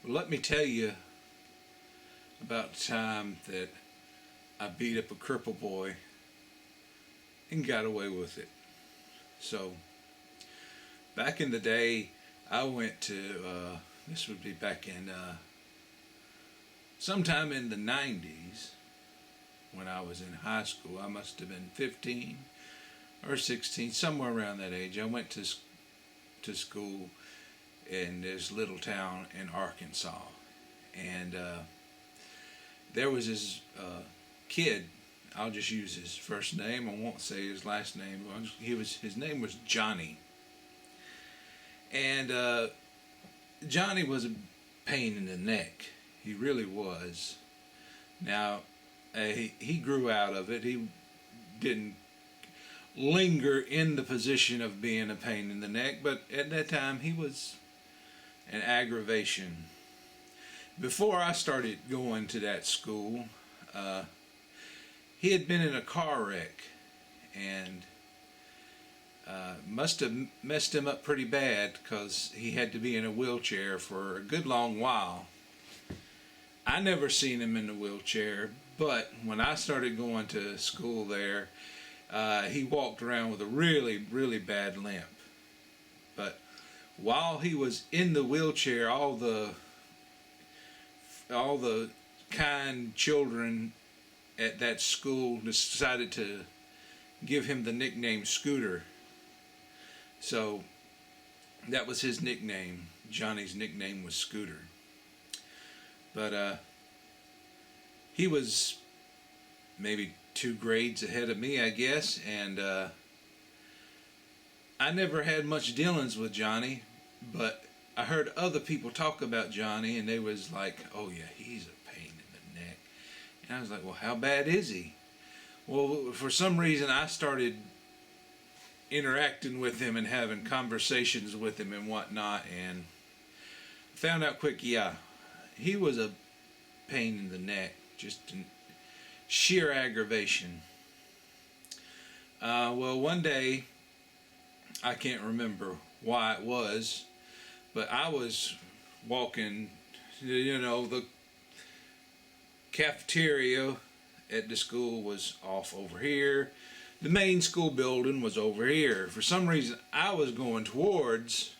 Well, let me tell you about the time that I beat up a cripple boy and got away with it. So, back in the day, I went to, this would be back in sometime in the 90s when I was in high school. I must have been 15 or 16, somewhere around that age. I went to school in this little town in Arkansas, and there was this kid. I'll just use his first name. I won't say his last name. His name was Johnny, and Johnny was a pain in the neck. He really was. Now, he grew out of it. He didn't linger in the position of being a pain in the neck, but at that time he was an aggravation. Before I started going to that school, he had been in a car wreck and must have messed him up pretty bad, because he had to be in a wheelchair for a good long while. I never seen him in a wheelchair, but when I started going to school there, he walked around with a really, really bad limp. But while he was in the wheelchair, all the kind children at that school decided to give him the nickname Scooter. So that was his nickname. Johnny's nickname was Scooter. But he was maybe 2 grades ahead of me, I guess, and I never had much dealings with Johnny, but I heard other people talk about Johnny, and they was like, oh yeah, he's a pain in the neck. And I was like, well, how bad is he? Well, for some reason, I started interacting with him and having conversations with him and whatnot, and found out quick, yeah, he was a pain in the neck, just sheer aggravation. Well, one day, I can't remember why it was, but I was walking, the cafeteria at the school was off over here. The main school building was over here. For some reason, I was going towards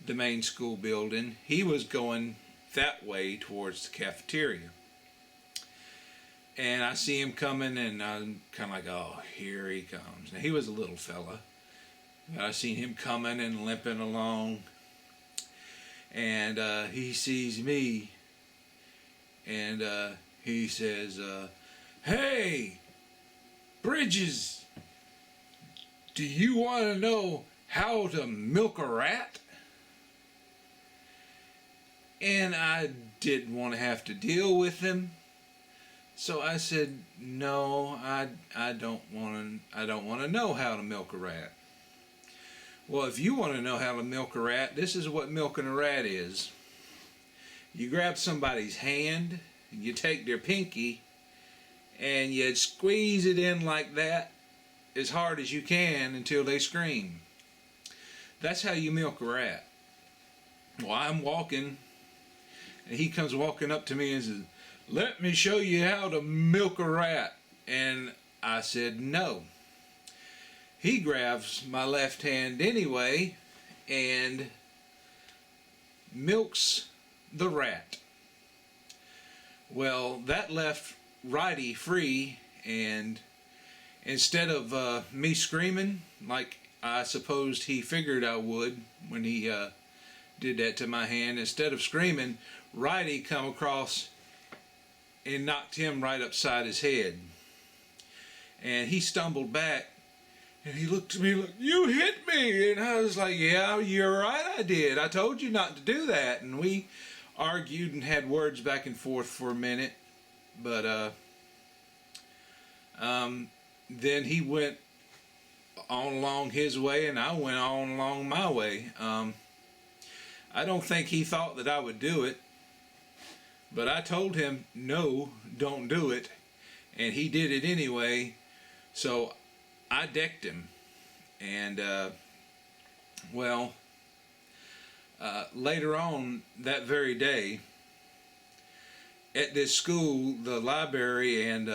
the main school building. He was going that way towards the cafeteria. And I see him coming, and I'm kind of like, oh, here he comes. Now, he was a little fella. But I seen him coming and limping along. And he sees me. And he says, hey, Bridges, do you want to know how to milk a rat? And I didn't want to have to deal with him, so I said, no, I don't want to know how to milk a rat. Well, if you want to know how to milk a rat, this is what milking a rat is. You grab somebody's hand, you take their pinky, and you squeeze it in like that as hard as you can until they scream. That's how you milk a rat. Well, I'm walking, and he comes walking up to me and says, let me show you how to milk a rat. And I said no. He grabs my left hand anyway and milks the rat. Well, that left righty free, and instead of me screaming like I supposed he figured I would when he did that to my hand, instead of screaming, righty come across and knocked him right upside his head. And he stumbled back, and he looked at me like, you hit me. And I was like, yeah, you're right, I did. I told you not to do that. And we argued and had words back and forth for a minute. But then he went on along his way, and I went on along my way. I don't think he thought that I would do it, but I told him, no, don't do it, and he did it anyway. So I decked him, and well, Later on that very day, at this school, the library and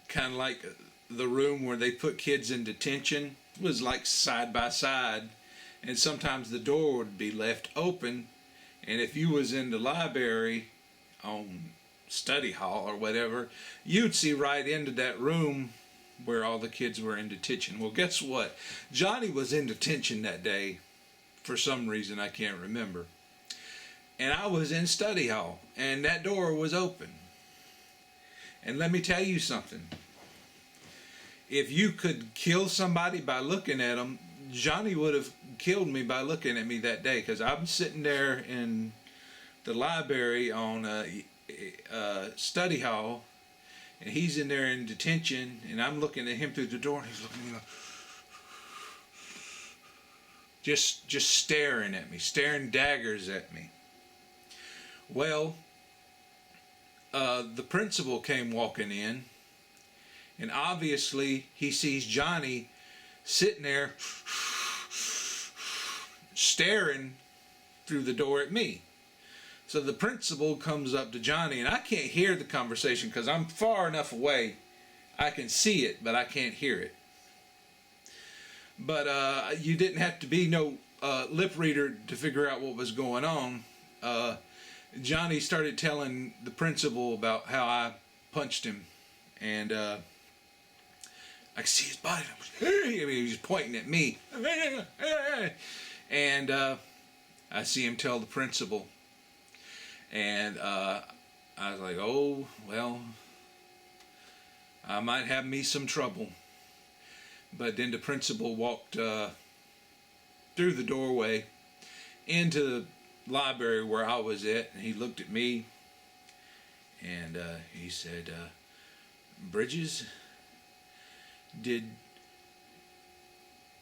kind of like the room where they put kids in detention was like side by side, and sometimes the door would be left open, and if you was in the library on study hall or whatever, you'd see right into that room where all the kids were in detention. Well, guess what? Johnny was in detention that day for some reason I can't remember. And I was in study hall, and that door was open. And let me tell you something. If you could kill somebody by looking at them, Johnny would have killed me by looking at me that day, because I'm sitting there in the library on study hall, and he's in there in detention, and I'm looking at him through the door, and he's looking at me, just staring at me, staring daggers at me. Well, the principal came walking in, and obviously he sees Johnny sitting there staring through the door at me. So the principal comes up to Johnny, and I can't hear the conversation because I'm far enough away. I can see it, but I can't hear it. But you didn't have to be no lip reader to figure out what was going on. Johnny started telling the principal about how I punched him, and I could see his body. He was pointing at me, and I see him tell the principal, and I was like, oh well, I might have me some trouble. But then the principal walked through the doorway into the library where I was at, and he looked at me, and he said, Bridges, did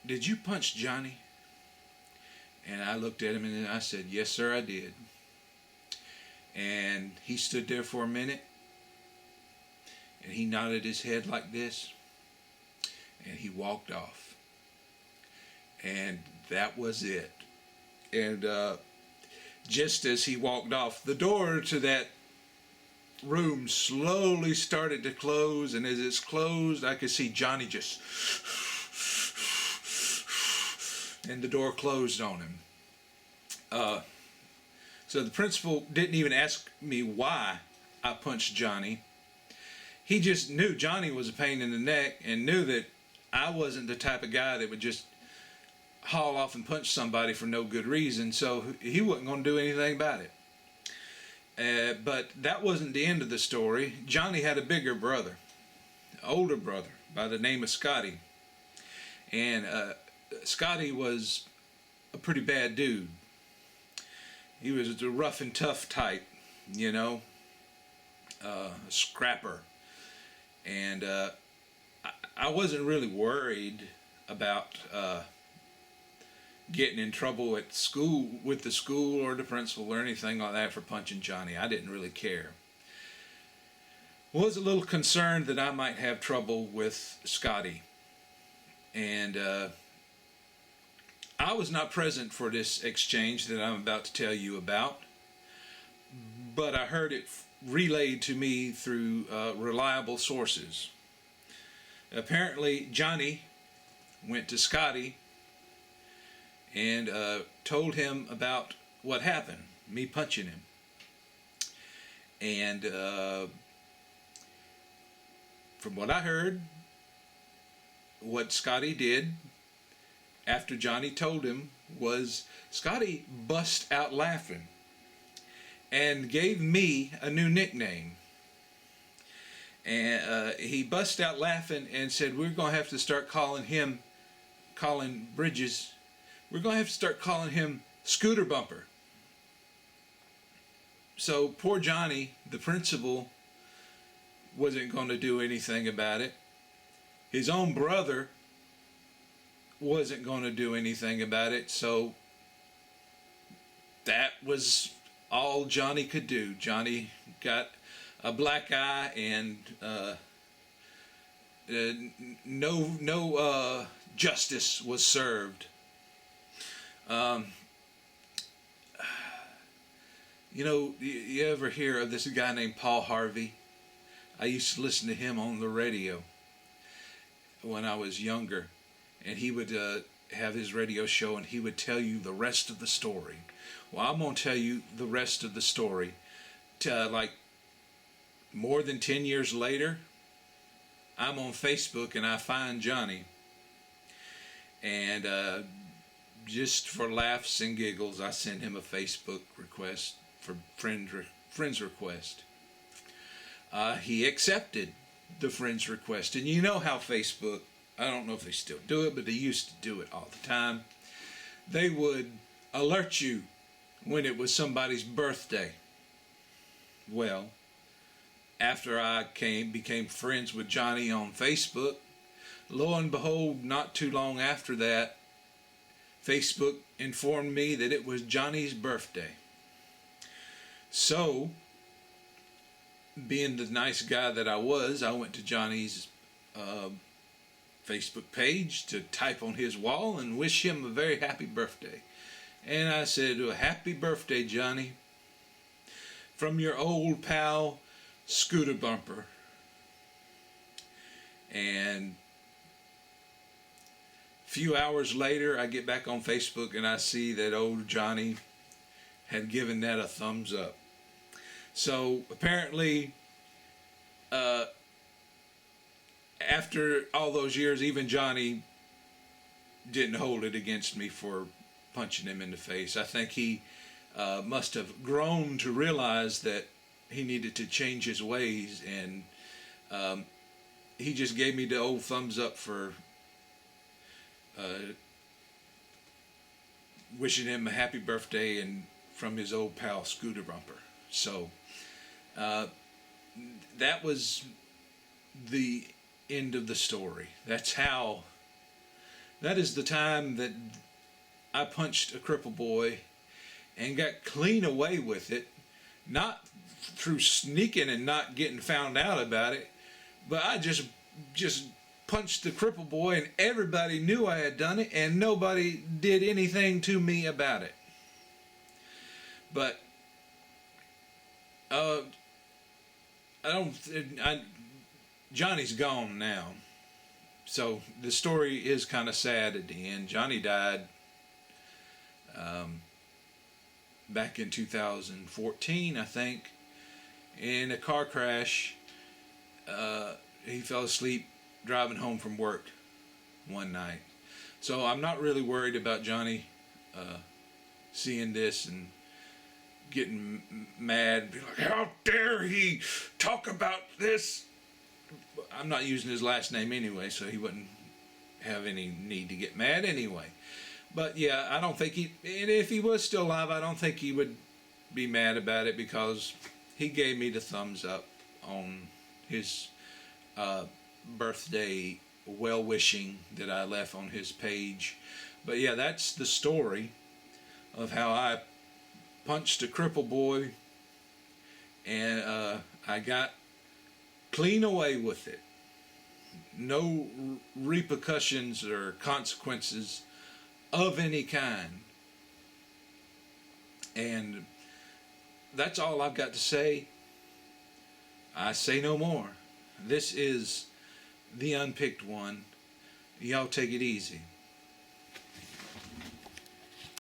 you punch Johnny? And I looked at him, and I said, yes sir, I did. And he stood there for a minute, and he nodded his head like this, and he walked off. And that was it. And just as he walked off, the door to that room slowly started to close, and as it's closed, I could see Johnny just, and the door closed on him. So the principal didn't even ask me why I punched Johnny. He just knew Johnny was a pain in the neck, and knew that I wasn't the type of guy that would just haul off and punch somebody for no good reason, so he wasn't going to do anything about it. But that wasn't the end of the story. Johnny had a bigger brother, older brother, by the name of Scotty. And Scotty was a pretty bad dude. He was a rough and tough type, you know, a scrapper. And I wasn't really worried about getting in trouble at school with the school or the principal or anything like that for punching Johnny. I didn't really care. Was a little concerned that I might have trouble with Scotty, and I was not present for this exchange that I'm about to tell you about, but I heard it relayed to me through reliable sources. Apparently Johnny went to Scotty and told him about what happened, me punching him. And from what I heard, what Scotty did after Johnny told him was Scotty bust out laughing and gave me a new nickname. And he bust out laughing and said, we're going to have to start calling Bridges, we're going to have to start calling him Scooter Bumper. So poor Johnny, the principal, wasn't going to do anything about it. His own brother wasn't going to do anything about it. So that was all Johnny could do. Johnny got a black eye, and no justice was served. You know, you ever hear of this guy named Paul Harvey? I used to listen to him on the radio when I was younger, and he would have his radio show, and he would tell you the rest of the story. Well, I'm gonna tell you the rest of the story. Like more than 10 years later, I'm on Facebook and I find Johnny, and just for laughs and giggles, I sent him a Facebook request for friends request. He accepted the friends request, and you know how Facebook, I don't know if they still do it, but they used to do it all the time. They would alert you when it was somebody's birthday. Well, after I became friends with Johnny on Facebook, lo and behold, not too long after that, Facebook informed me that it was Johnny's birthday. So, being the nice guy that I was, I went to Johnny's Facebook page to type on his wall and wish him a very happy birthday. And I said, "Happy birthday, Johnny, from your old pal, Scooter Bumper." And a few hours later, I get back on Facebook and I see that old Johnny had given that a thumbs up. So apparently, after all those years, even Johnny didn't hold it against me for punching him in the face. I think he must have grown to realize that he needed to change his ways, and he just gave me the old thumbs up for wishing him a happy birthday and from his old pal Scooter Bumper. So that was the end of the story. That is the time that I punched a cripple boy and got clean away with it, not through sneaking and not getting found out about it, but I just punched the cripple boy and everybody knew I had done it and nobody did anything to me about it. But Johnny's gone now, so the story is kind of sad at the end. Johnny died back in 2014, I think, in a car crash. He fell asleep driving home from work one night. So I'm not really worried about Johnny seeing this and getting mad and be like, "How dare he talk about this?" I'm not using his last name anyway, so he wouldn't have any need to get mad anyway. But yeah, I don't think and if he was still alive, I don't think he would be mad about it, because he gave me the thumbs up on his birthday well-wishing that I left on his page. But yeah, that's the story of how I punched a cripple boy and I got clean away with it. No repercussions or consequences of any kind. And that's all I've got to say. I say no more. This is the Unpicked One. Y'all take it easy.